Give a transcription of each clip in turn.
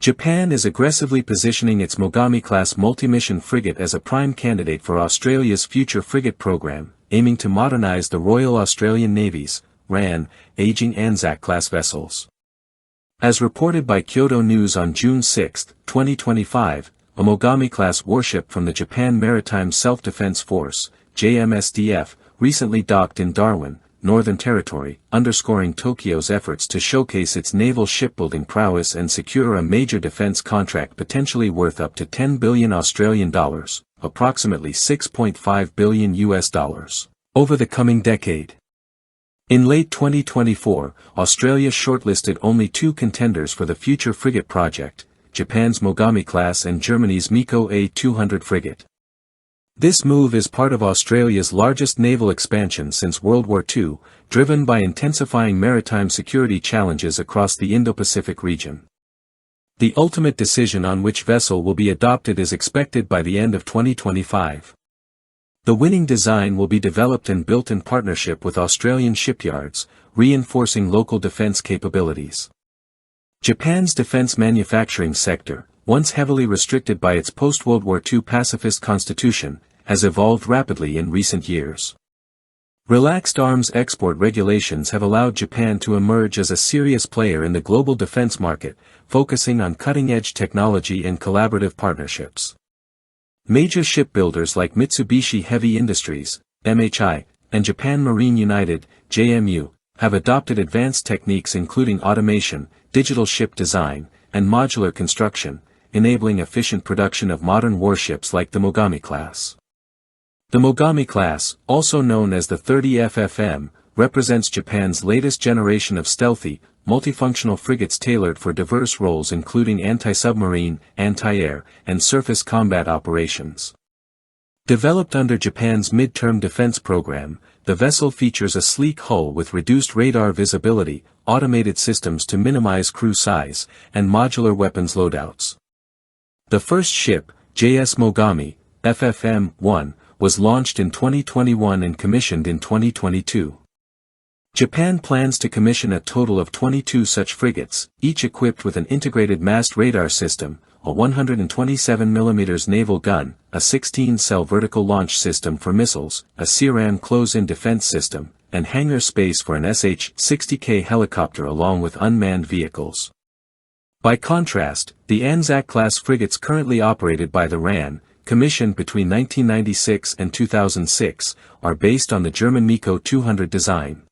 Japan is aggressively positioning its Mogami-class multi-mission frigate as a prime candidate for Australia's Future Frigate program, aiming to modernize the Royal Australian Navy's RAN, aging Anzac-class vessels. As reported by Kyodo News on June 6, 2025, a Mogami-class warship from the Japan Maritime Self-Defense Force, JMSDF, recently docked in Darwin, Northern Territory, underscoring Tokyo's efforts to showcase its naval shipbuilding prowess and secure a major defense contract potentially worth up to 10 billion Australian dollars, approximately $6.5 billion US dollars, over the coming decade. In late 2024, Australia shortlisted only 2 contenders for the Future Frigate project, Japan's Mogami-class and Germany's Miko A-200 frigate. This move is part of Australia's largest naval expansion since World War II, driven by intensifying maritime security challenges across the Indo-Pacific region. The ultimate decision on which vessel will be adopted is expected by the end of 2025. The winning design will be developed and built in partnership with Australian shipyards, reinforcing local defence capabilities. Japan's defence manufacturing sector, once heavily restricted by its post-World War II pacifist constitution, has evolved rapidly in recent years. Relaxed arms export regulations have allowed Japan to emerge as a serious player in the global defense market, focusing on cutting-edge technology and collaborative partnerships. Major shipbuilders like Mitsubishi Heavy Industries, MHI, and Japan Marine United, JMU, have adopted advanced techniques including automation, digital ship design, and modular construction, enabling efficient production of modern warships like the Mogami-class. The Mogami-class, also known as the 30 FFM, represents Japan's latest generation of stealthy, multifunctional frigates tailored for diverse roles including anti-submarine, anti-air, and surface combat operations. Developed under Japan's mid-term defense program, the vessel features a sleek hull with reduced radar visibility, automated systems to minimize crew size, and modular weapons loadouts. The first ship, JS Mogami, FFM-1, was launched in 2021 and commissioned in 2022. Japan plans to commission a total of 22 such frigates, each equipped with an integrated massed radar system, a 127mm naval gun, a 16-cell vertical launch system for missiles, a CRAM close-in defense system, and hangar space for an SH-60K helicopter along with unmanned vehicles. By contrast, the Anzac-class frigates currently operated by the RAN, commissioned between 1996 and 2006, are based on the German Miko 200 design.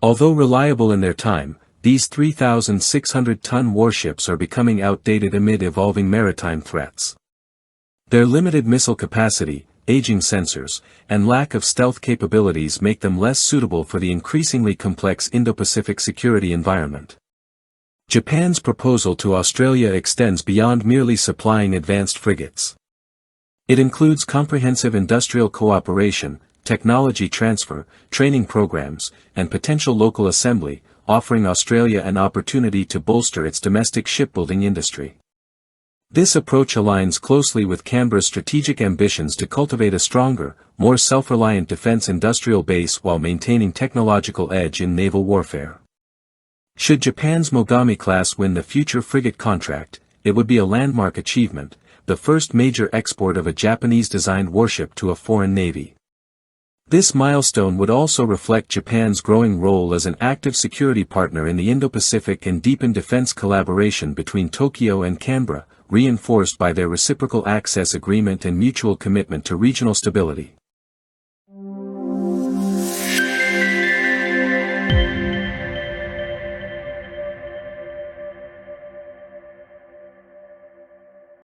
Although reliable in their time, these 3,600-ton warships are becoming outdated amid evolving maritime threats. Their limited missile capacity, aging sensors, and lack of stealth capabilities make them less suitable for the increasingly complex Indo-Pacific security environment. Japan's proposal to Australia extends beyond merely supplying advanced frigates. It includes comprehensive industrial cooperation, technology transfer, training programs, and potential local assembly, offering Australia an opportunity to bolster its domestic shipbuilding industry. This approach aligns closely with Canberra's strategic ambitions to cultivate a stronger, more self-reliant defense industrial base while maintaining technological edge in naval warfare. Should Japan's Mogami-class win the Future Frigate contract, it would be a landmark achievement, the first major export of a Japanese-designed warship to a foreign navy. This milestone would also reflect Japan's growing role as an active security partner in the Indo-Pacific and deepen defense collaboration between Tokyo and Canberra, reinforced by their reciprocal access agreement and mutual commitment to regional stability.